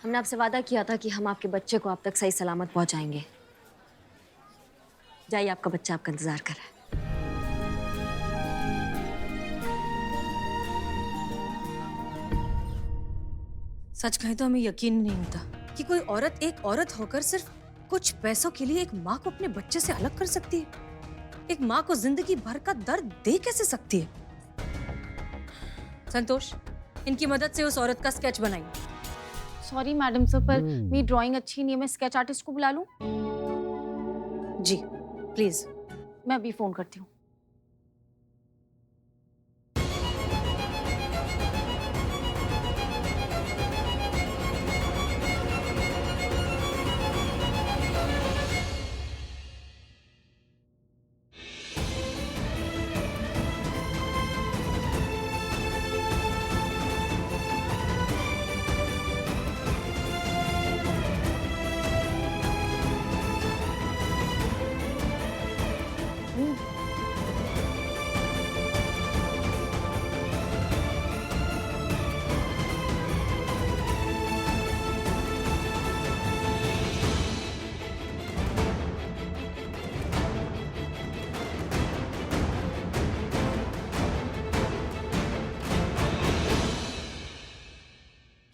हमने आपसे वादा किया था कि हम आपके बच्चे को आप तक सही सलामत पहुंचाएंगे। जाइए, आपका बच्चा आपका इंतजार कर रहा है। सच कहें तो हमें यकीन नहीं होता कि कोई औरत एक औरत होकर सिर्फ कुछ पैसों के लिए एक माँ को अपने बच्चे से अलग कर सकती है। एक माँ को जिंदगी भर का दर्द दे कैसे सकती है। संतोष, इनकी मदद से उस औरत का स्केच बनाइए। सॉरी मैडम सर, पर मेरी ड्राइंग अच्छी नहीं है। मैं स्केच आर्टिस्ट को बुला लूं? जी प्लीज। मैं अभी फोन करती हूँ।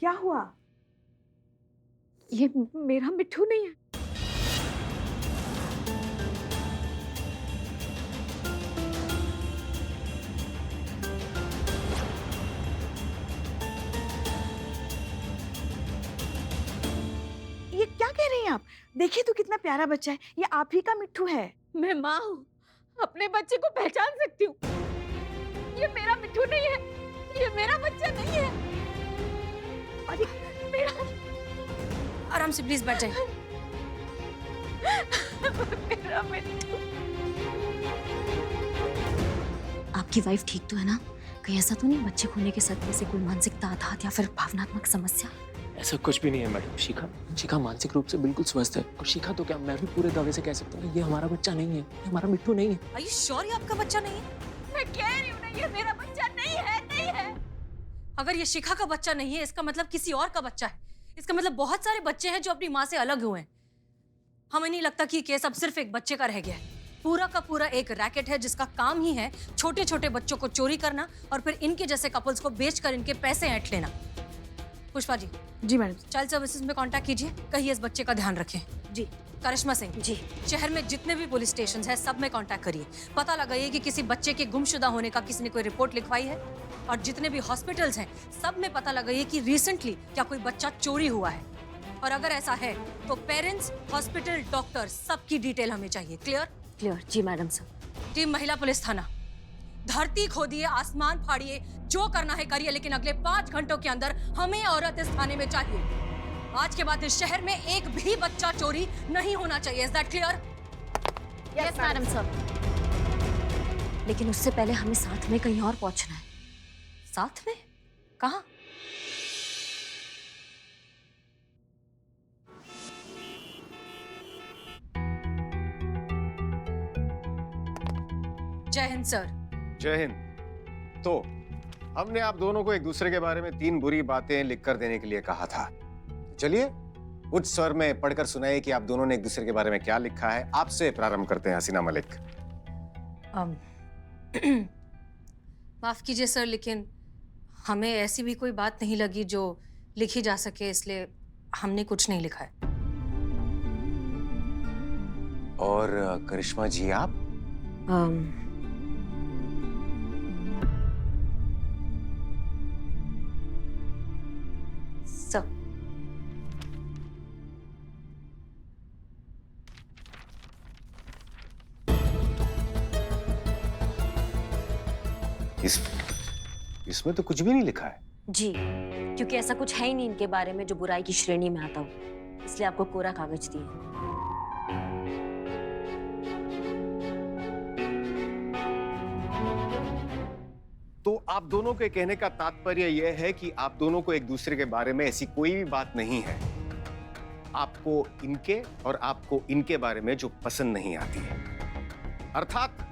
क्या हुआ? ये मेरा मिट्ठू नहीं है। ये क्या कह रही हैं आप? देखिए तो कितना प्यारा बच्चा है। ये आप ही का मिट्ठू है। मैं माँ हूँ, अपने बच्चे को पहचान सकती हूँ। ये मेरा मिट्ठू नहीं है, ये मेरा बच्चा नहीं है। अरे मेरा आराम से प्लीज बैठ जाइए। मेरा मिट्ठू। आपकी वाइफ ठीक तो है ना? कहीं ऐसा तो नहीं बच्चे खोने के सदमे से कोई मानसिक आघात या फिर भावनात्मक समस्या? ऐसा कुछ भी नहीं है मैडम। शिखा मानसिक रूप से बिल्कुल स्वस्थ है। और शिखा तो क्या, मैं भी पूरे दावे से कह सकता हूँ ये हमारा बच्चा नहीं है, ये हमारा मिट्टू नहीं है। Are you sure ये आपका बच्चा नहीं है? मैं कह रही हूँ ना, ये मेरा बच्चा नहीं है, नहीं है। अगर ये शिखा का बच्चा नहीं है, इसका मतलब किसी और का बच्चा है। इसका मतलब बहुत सारे बच्चे हैं जो अपनी माँ से अलग हुए हैं। हमें नहीं लगता कि ये केस अब सिर्फ एक बच्चे का रह गया है। पूरा का पूरा एक रैकेट है जिसका काम ही है छोटे छोटे बच्चों को चोरी करना और फिर इनके जैसे कपल्स को बेचकर इनके पैसे ऐंठ लेना। पुष्पा जी, जी मैडम। चाइल्ड सर्विसेज में कांटेक्ट कीजिए, कहिए इस बच्चे का ध्यान रखें। जी। करिश्मा सिंह जी। शहर में जितने भी पुलिस स्टेशन हैं सब में कांटेक्ट करिए, पता लगाइए कि किसी बच्चे के गुमशुदा होने का किसी ने कोई रिपोर्ट लिखवाई है। और जितने भी हॉस्पिटल्स हैं सब में पता लगाइए कि रिसेंटली क्या कोई बच्चा चोरी हुआ है। और अगर ऐसा है तो पेरेंट्स, हॉस्पिटल, डॉक्टर सबकी डिटेल हमें चाहिए। क्लियर? क्लियर। जी मैडम सर। टीम महिला पुलिस थाना, धरती खोदिए, आसमान फाड़िए, जो करना है करिए, लेकिन अगले 5 घंटों के अंदर हमें औरत इस थाने में चाहिए। आज के बाद इस शहर में एक भी बच्चा चोरी नहीं होना चाहिए। Is that clear? Yes madam sir. लेकिन उससे पहले हमें साथ में कहीं और पहुंचना है। साथ में? कहाँ? जय हिंद सर। जय हिंद। तो हमने आप दोनों को एक दूसरे के बारे में 3 बुरी बातें लिखकर देने के लिए कहा था। चलिए उच्च स्वर में पढ़कर सुनाइए कि आप दोनों ने एक दूसरे के बारे में क्या लिखा है। आपसे प्रारंभ करते हैं हसीना मलिक। माफ कीजिए सर, लेकिन हमें ऐसी भी कोई बात नहीं लगी जो लिखी जा सके, इसलिए हमने कुछ नहीं लिखा है। और करिश्मा जी आप? सब इसमें तो कुछ भी नहीं लिखा है। जी, क्योंकि ऐसा कुछ है ही नहीं इनके बारे में जो बुराई की श्रेणी में आता हो, इसलिए आपको कोरा कागज दिए। तो आप दोनों के कहने का तात्पर्य यह है कि आप दोनों को एक दूसरे के बारे में ऐसी कोई भी बात नहीं है, आपको इनके और आपको इनके बारे में जो पसंद नहीं आती है। अर्थात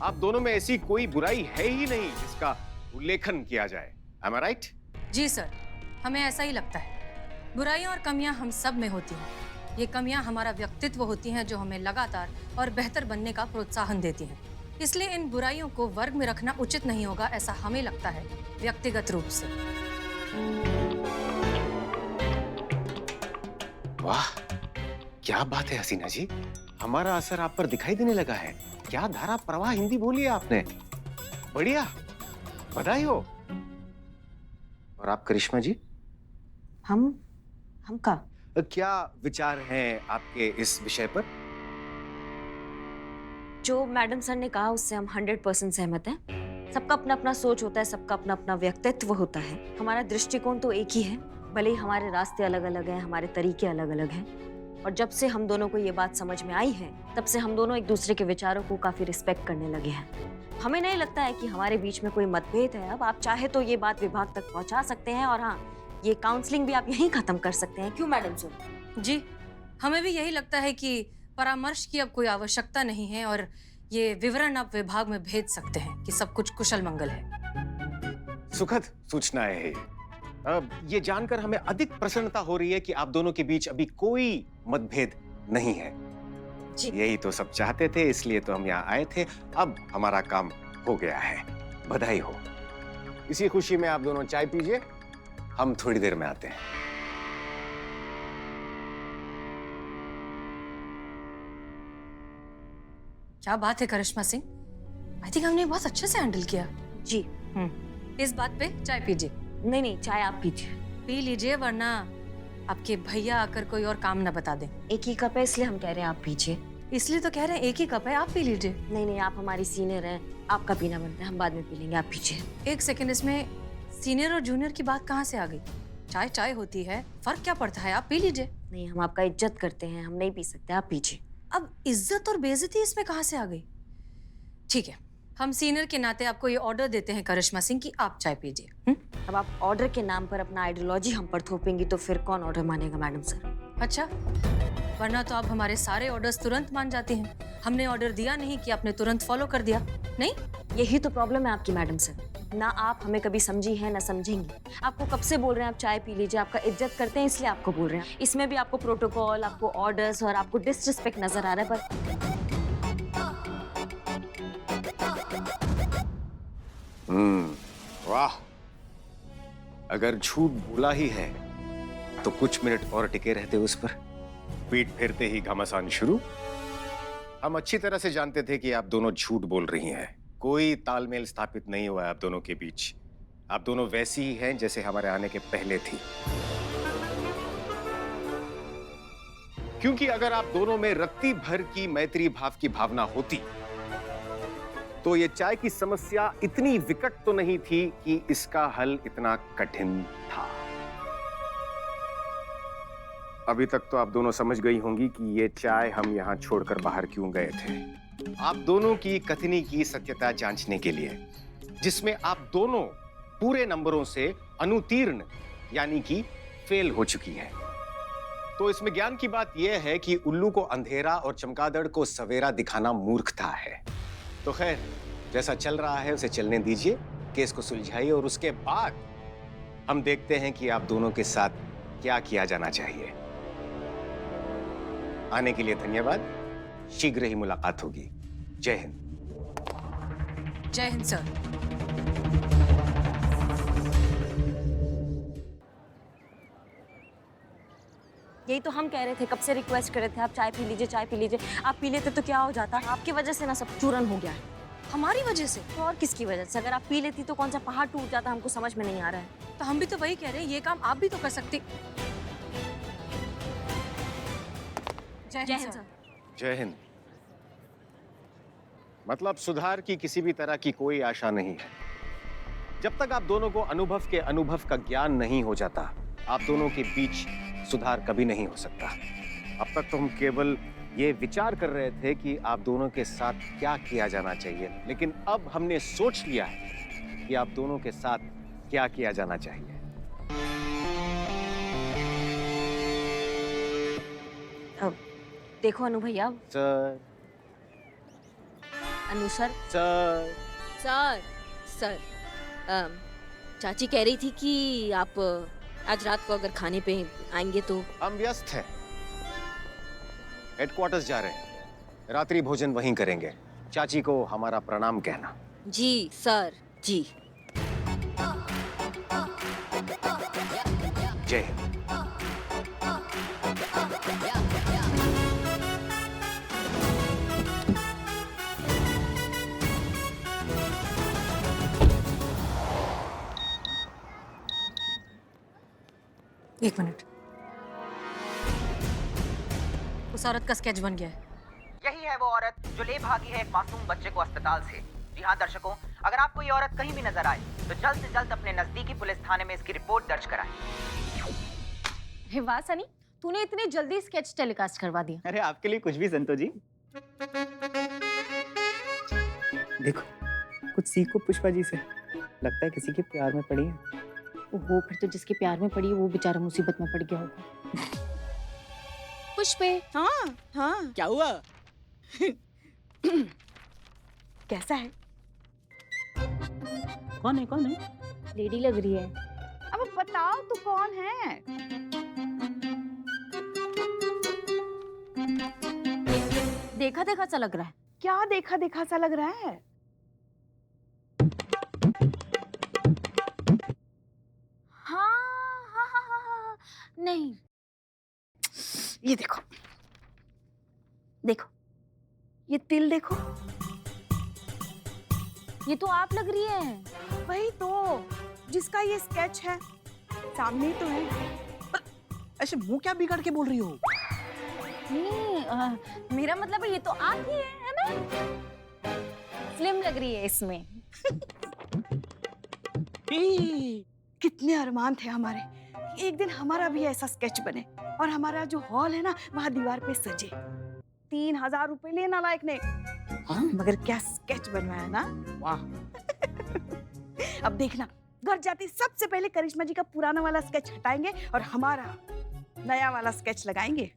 आप दोनों में ऐसी कोई बुराई है ही नहीं जिसका उल्लेखन किया जाए। Am I right? जी सर, हमें ऐसा ही लगता है। बुराइयां और कमियां हम सब में होती हैं। ये कमियां हमारा व्यक्तित्व होती हैं जो हमें लगातार और बेहतर बनने का प्रोत्साहन देती हैं। इसलिए इन बुराइयों को वर्ग में रखना उचित नहीं होगा, ऐसा हमें लगता है व्यक्तिगत रूप से। वाह, क्या बात है हसीना जी, हमारा असर आप पर दिखाई देने लगा है। क्या धारा प्रवाह हिंदी बोली है आपने, बढ़िया, बधाई हो। और आप करिश्मा जी, हम का क्या विचार हैं आपके इस विषय पर? जो मैडम सर ने कहा उससे हम 100% सहमत हैं। सबका अपना अपना सोच होता है, सबका अपना अपना व्यक्तित्व होता है। हमारा दृष्टिकोण तो एक ही है, भले ही हमारे रास्ते अलग अलग हैं, हमारे तरीके अलग अलग हैं। और जब से हम दोनों को ये बात समझ में आई है, तब से हम दोनों एक दूसरे के विचारों को काफी रिस्पेक्ट करने लगे हैं। हमें नहीं लगता है कि हमारे बीच में कोई मतभेद है। अब आप चाहे तो ये बात विभाग तक पहुंचा सकते हैं, और हाँ, ये काउंसलिंग भी आप यहीं खत्म कर सकते हैं। क्यों मैडम सर? जी, हमें भी यही लगता है कि परामर्श की अब कोई आवश्यकता नहीं है और ये विवरण आप विभाग में भेज सकते हैं कि सब कुछ कुशल मंगल है। सुखद सूचना है ये। अब ये जानकर हमें अधिक प्रसन्नता हो रही है कि आप दोनों के बीच अभी कोई मतभेद नहीं है। जी। यही तो सब चाहते थे, इसलिए तो हम यहाँ आए थे। अब हमारा काम हो गया है, बधाई हो। इसी खुशी में आप दोनों चाय पीजिए, हम थोड़ी देर में आते हैं। क्या बात है करिश्मा सिंह, आई थिंक हमने बहुत अच्छे से हैंडल किया। जी। इस बात पे चाय पीजिए। नहीं, चाय आप पीजिए। पी लीजिए, वरना आपके भैया आकर कोई और काम न बता दें। एक ही कप है, इसलिए हम कह रहे हैं आप पीजिए। इसलिए तो कह रहे हैं एक ही कप है, आप पी लीजिए। नहीं, आप हमारी सीनियर हैं, आपका पीना बनता है, हम बाद में पी लेंगे, आप पीजिए। एक सेकंड, इसमें सीनियर और जूनियर की बात कहाँ से आ गई? चाय चाय होती है, फर्क क्या पड़ता है, आप पी लीजिए। नहीं, हम आपका इज्जत करते हैं, हम नहीं पी सकते, आप पीजिए। अब इज्जत और बेइज्जती इसमें कहाँ से आ गई? ठीक है, हम सीनियर के नाते आपको ये ऑर्डर देते हैं करिश्मा सिंह कि आप चाय पीजिए। अब आप ऑर्डर के नाम पर अपना आइडियोलॉजी हम पर थोपेंगी तो फिर कौन ऑर्डर मानेगा मैडम सर? अच्छा, वरना तो आप हमारे सारे ऑर्डर्स तुरंत मान जाती हैं। हमने ऑर्डर दिया नहीं कि आपने तुरंत फॉलो कर दिया, नहीं? यही तो प्रॉब्लम है आपकी मैडम सर, ना आप हमें कभी समझी है ना समझेंगी। आपको कब से बोल रहे हैं आप चाय पी लीजिए, आपका इज्जत करते हैं इसलिए आपको बोल रहे हैं। इसमें भी आपको प्रोटोकॉल, आपको ऑर्डर्स और आपको डिसरिस्पेक्ट नजर आ रहा है। पर वाह, अगर झूठ बोला ही है तो कुछ मिनट और टिके रहते उस पर। पीठ फेरते ही घमासान शुरू। हम अच्छी तरह से जानते थे कि आप दोनों झूठ बोल रही हैं। कोई तालमेल स्थापित नहीं हुआ है आप दोनों के बीच। आप दोनों वैसी ही हैं जैसे हमारे आने के पहले थी। क्योंकि अगर आप दोनों में रत्ती भर की मैत्री भाव की भावना होती तो ये चाय की समस्या इतनी विकट तो नहीं थी कि इसका हल इतना कठिन था। अभी तक तो आप दोनों समझ गई होंगी कि ये चाय हम यहाँ छोड़कर बाहर क्यों गए थे। आप दोनों की कथनी की सत्यता जांचने के लिए, जिसमें आप दोनों पूरे नंबरों से अनुत्तीर्ण यानी कि फेल हो चुकी हैं। तो इसमें ज्ञान की बात यह है कि उल्लू को अंधेरा और चमगादड़ को सवेरा दिखाना मूर्खता है। तो खैर, जैसा चल रहा है उसे चलने दीजिए, केस को सुलझाइए और उसके बाद हम देखते हैं कि आप दोनों के साथ क्या किया जाना चाहिए। आने के लिए धन्यवाद। शीघ्र ही मुलाकात होगी। जय हिंद। जय हिंद सर। यही तो हम कह रहे थे, कब से रिक्वेस्ट कर रहे थे आप चाय पी लीजिए, चाय पी लीजिए। आप पी लेते तो क्या हो जाता? आपकी वजह से ना सब चूरन हो गया है। हमारी वजह से? तो और किसकी वजह से? अगर आप पी लेती तो कौन सा पहाड़ टूट जाता, हमको समझ में नहीं आ रहा है। तो हम भी तो वही कह रहे हैं, ये काम आप भी तो कर सकती। जय हिंद सर। जय हिंद। मतलब सुधार की किसी भी तरह की कोई आशा नहीं है। जब तक आप दोनों को अनुभव का ज्ञान नहीं हो जाता, आप दोनों के बीच सुधार कभी नहीं हो सकता। अब तक तो हम केवल ये विचार कर रहे थे कि आप दोनों के साथ क्या किया जाना चाहिए, लेकिन अब हमने सोच लिया है कि आप दोनों के साथ क्या किया जाना चाहिए। अब देखो अनु भैया। सर। अनु सर। सर। सर चाची कह रही थी कि आप आज रात को अगर खाने पे आएंगे तो हम व्यस्त हैं। हेडक्वार्टर्स जा रहे हैं, रात्रि भोजन वहीं करेंगे। चाची को हमारा प्रणाम कहना। जी सर जी। जय हिंद। एक मिनट, उस औरत का स्केच बन गया है। यही है वो औरत जो ले भागी है एक मासूम बच्चे को अस्पताल से। जी हाँ दर्शकों, अगर आपको ये औरत कहीं भी नजर आए तो जल्द से जल्द अपने नजदीकी पुलिस थाने में इसकी रिपोर्ट दर्ज कराएं। हे वाह सनी, तूने इतनी जल्दी स्केच टेलीकास्ट करवा दिया। अरे आपके लिए कुछ भी संतो जी। देखो, कुछ सीखो पुष्पा जी से। लगता है किसी के प्यार में पड़ी है। ओहो, फिर तो जिसके प्यार में पड़ी वो बेचारा मुसीबत में पड़ गया होगा। पुष्पे, हाँ हाँ, क्या हुआ? कैसा है? कौन है कौन है? लेडी लग रही है। अब बताओ तू कौन है? देखा देखा सा लग रहा है। क्या देखा देखा सा लग रहा है? हाँ, नहीं, ये देखो, देखो, ये तिल देखो। ये तो आप लग रही है। वही तो, जिसका ये स्केच है, सामने ही तो है। ऐसे मुंह क्या बिगाड़ के बोल रही हो? नहीं, मेरा मतलब है ये तो आप ही है ना? स्लिम लग रही है इसमें। कितने अरमान थे हमारे, एक दिन हमारा भी ऐसा स्केच बने और हमारा जो हॉल है ना वहाँ दीवार पे सजे। 3000 रुपए लेना लायक ने, हाँ? मगर क्या स्केच बनवाया ना। वाह। अब देखना, घर जाती सबसे पहले करिश्मा जी का पुराना वाला स्केच हटाएंगे और हमारा नया वाला स्केच लगाएंगे।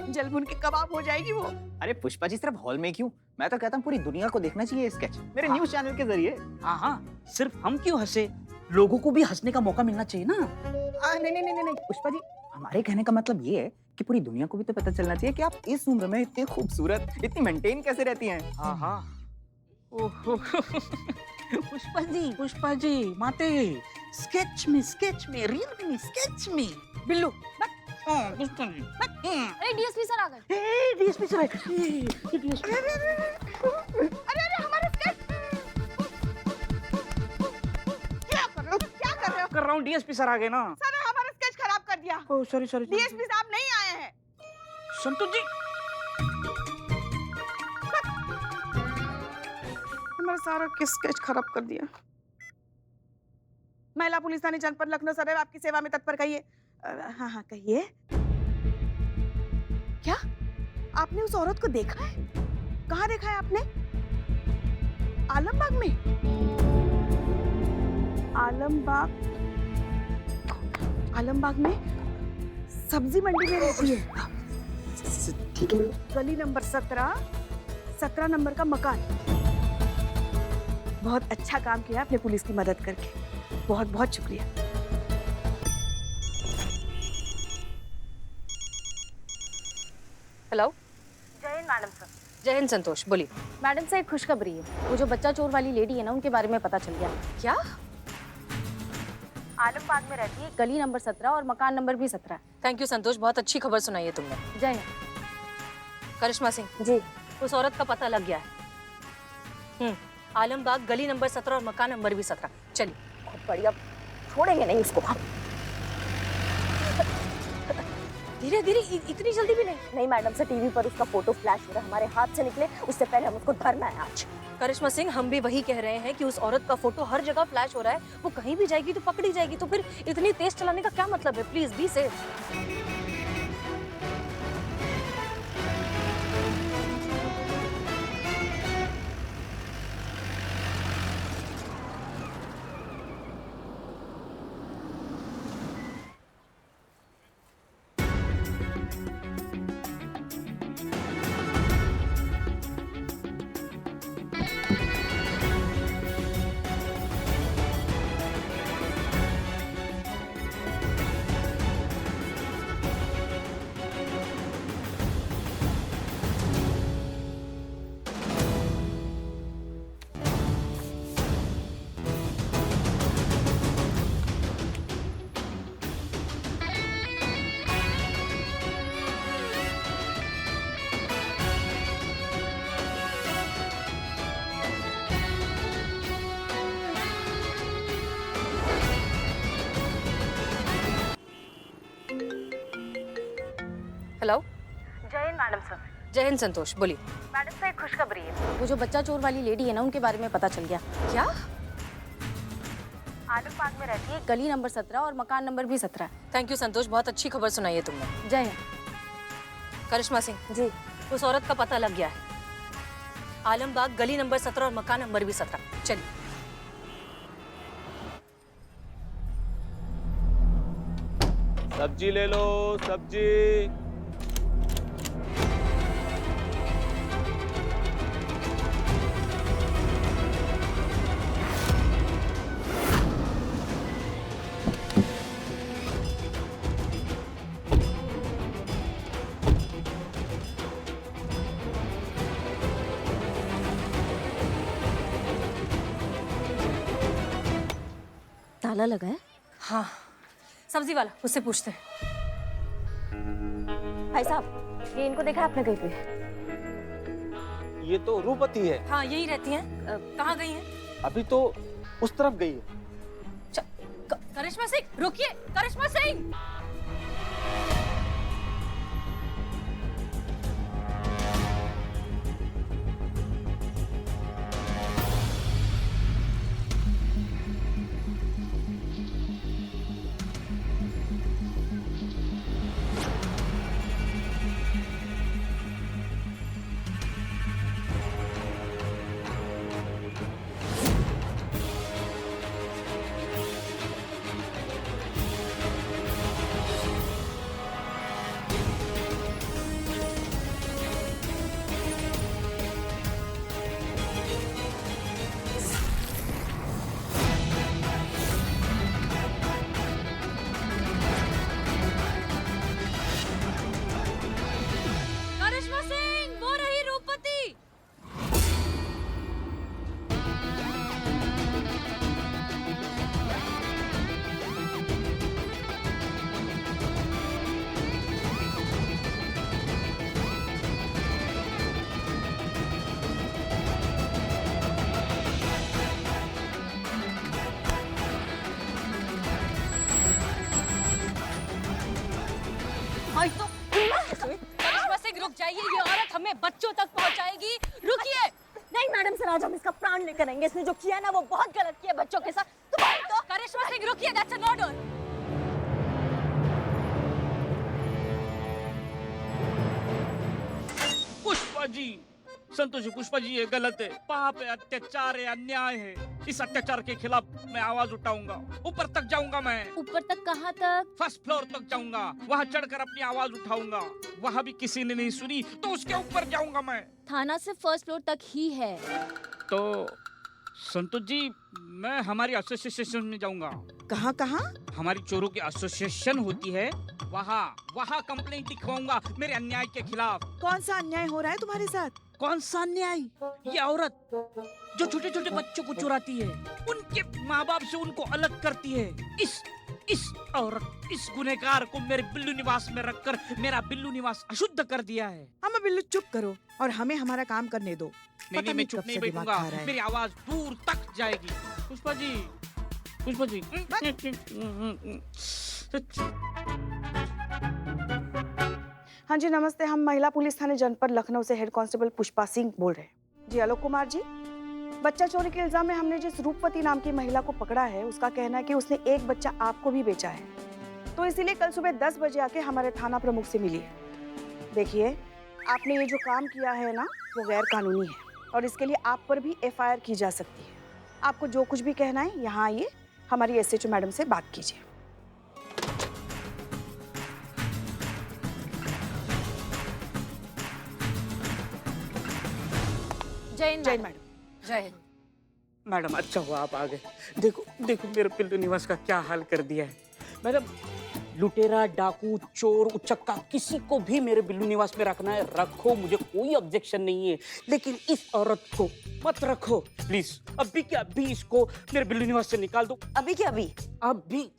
जलभुन के कबाब हो जाएगी वो। अरे पुष्पा जी, सिर्फ हॉल में क्यों, मैं तो कहता हूँ पूरी दुनिया को देखना चाहिए स्केच, मेरे न्यूज़ चैनल के जरिए। हाँ हाँ, सिर्फ हम क्यों हंसे, लोगों को भी हंसने का मौका मिलना चाहिए ना। नहीं नहीं नहीं नहीं पुष्पा जी, हमारे कहने का मतलब ये है कि पूरी दुनिया को भी तो पता चलना चाहिए कि आप इस उम्र में इतनी खूबसूरत, इतनी मेंटेन कैसे रहती हैं। हाँ हाँ। ओहो, पुष्पा जी माते, स्केच में रियल में स्केच में। बिल्लू, पुष्पा जी। अरे डीएसपी सर आ गए। डीएसपी सर है। अरे हमारा स्केच क्या कर रहे हो? क्या कर रहे हो? कर रहा हूँ, डीएसपी सर आ गए ना। सर ने हमारा स्केच खराब कर दिया। Oh sorry sorry. डीएसपी साहब नहीं आए हैं। संतोष जी, हमारा सारा स्केच खराब कर दिया। महिला पुलिस थाने जनपद लखनऊ सदैव आपकी सेवा में तत्पर। कहिए। हाँ हाँ कहिए। क्या आपने उस औरत को देखा है? कहाँ देखा है आपने? आलमबाग में? आलमबाग में सब्जी मंडी में रहती है। ठीक है। गली नंबर 17 नंबर का मकान। बहुत अच्छा काम किया आपने पुलिस की मदद करके, बहुत बहुत शुक्रिया। हेलो। जय हिंद मैडम सर। जय हिंद संतोष, बोलिए। मैडम सर, एक खुशखबरी है। वो जो बच्चा चोर वाली लेडी है ना, उनके बारे में पता चल गया। क्या? आलमबाग में रहती है, गली नंबर 17 और मकान नंबर भी 17। थैंक यू संतोष, बहुत अच्छी खबर सुनाई है तुमने। जय हिंद। करिश्मा सिंह जी। उस औरत का पता लग गया है। आलमबाग गली नंबर 17 और मकान नंबर भी 17। चलिए। बहुत बढ़िया, छोड़ेंगे नहीं इसको हम। धीरे धीरे, इतनी जल्दी भी नहीं। नहीं मैडम सर, टीवी पर उसका फोटो फ्लैश हो रहा है, हमारे हाथ से निकले उससे पहले हम उसको धरना है आज। करिश्मा सिंह, हम भी वही कह रहे हैं कि उस औरत का फोटो हर जगह फ्लैश हो रहा है। वो कहीं भी जाएगी तो पकड़ी जाएगी, तो फिर इतनी तेज चलाने का क्या मतलब है? Please be safe. हेलो। जय हिंद मैडम सर। जय हिंद संतोष, बोलिए। मैडम सर एक खुशखबरी है, वो जो बच्चा चोर वाली लेडी है ना उनके बारे में पता चल गया। क्या? आलम बाग में रहती है, गली नंबर 17 और मकान नंबर भी 17 है। थैंक यू संतोष, बहुत अच्छी खबर सुनाई है तुमने। जय हिंद। करिश्मा सिंह जी। उस औरत का पता लग गया है। आलमबाग गली नंबर 17 और मकान नंबर भी 17। चलिए। सब्जी ले लो, सब्जी। ताला लगा है? हाँ, सब्जी वाला, उससे पूछते हैं। भाई साहब, ये इनको देखा आपने कहीं पे? ये तो रूपति है। हाँ, यही रहती हैं। कहाँ गई हैं? अभी तो उस तरफ गई है। करिश्मा सिंह, रुकिए। करिश्मा सिंह! करिश्मा सिंह, वो रही रूपति। भाई तो करिश्मा सिंह, रुक जाइए। ये औरत हमें बच्चों तक पहुंचाएगी। रुकिए। नहीं मैडम सर, आज हम इसका प्राण लेकर आएंगे। इसने जो किया ना वो बहुत गलत किया बच्चों के साथ। तुम्हारी तो करिश्मा सिंह, रुकिए। That's an order. Pushpa ji, Santosh ji, Pushpa ji, ये गलत है। पाप है, अत्याचार है, अन्याय है। इस अत्याचार के खिलाफ मैं आवाज उठाऊंगा। ऊपर तक जाऊंगा मैं। ऊपर तक कहाँ तक? फर्स्ट फ्लोर तक जाऊंगा। वहाँ चढ़कर अपनी आवाज उठाऊंगा। वहाँ भी किसी ने नहीं सुनी तो उसके ऊपर जाऊंगा मैं। थाना से फर्स्ट फ्लोर तक ही है। तो संतोष जी, मैं हमारी एसोसिएशन में जाऊंगा। कहाँ कहाँ? हमारी चोरों की एसोसिएशन होती है, वहाँ कंप्लेंट लिखवाऊंगा मेरे अन्याय के खिलाफ। कौन सा अन्याय हो रहा है तुम्हारे साथ? कौन सा अन्याय? ये औरत जो छोटे छोटे बच्चों को चुराती है, उनके माँ बाप से उनको अलग करती है। इस औरत, इस गुनहगार को मेरे बिल्लू निवास में रखकर मेरा बिल्लू निवास अशुद्ध कर दिया है। हम बिल्लू चुप करो और हमें हमारा काम करने दो। नहीं, मैं चुप नहीं बैठूंगा। मेरी आवाज दूर तक जाएगी। पुष्पा जी, पुष्पा जी। हाँ जी नमस्ते, हम महिला पुलिस थाने जनपद लखनऊ से हेड कांस्टेबल पुष्पा सिंह बोल रहे हैं। जी आलोक कुमार जी, बच्चा चोरी के इल्जाम में हमने जिस रूपवती नाम की महिला को पकड़ा है उसका कहना है कि उसने एक बच्चा आपको भी बेचा है। तो इसीलिए कल सुबह 10 बजे आके हमारे थाना प्रमुख से मिली है। देखिए, आपने ये जो काम किया है ना वो गैर कानूनी है और इसके लिए आप पर भी FIR की जा सकती है। आपको जो कुछ भी कहना है यहाँ आइए, हमारी SHO मैडम से बात कीजिए। जय हिंद जय मैडम। मैडम। जय हिंद। मैडम अच्छा हुआ आप आ गए। देखो देखो मेरे बिल्लू निवास का क्या हाल कर दिया है। मैडम, लुटेरा, डाकू, चोर, उचक्का किसी को भी मेरे बिल्लू निवास में रखना है रखो, मुझे कोई ऑब्जेक्शन नहीं है, लेकिन इस औरत को मत रखो प्लीज। अभी के अभी इसको मेरे बिल्लू निवास से निकाल दो। अभी के अभी? अभी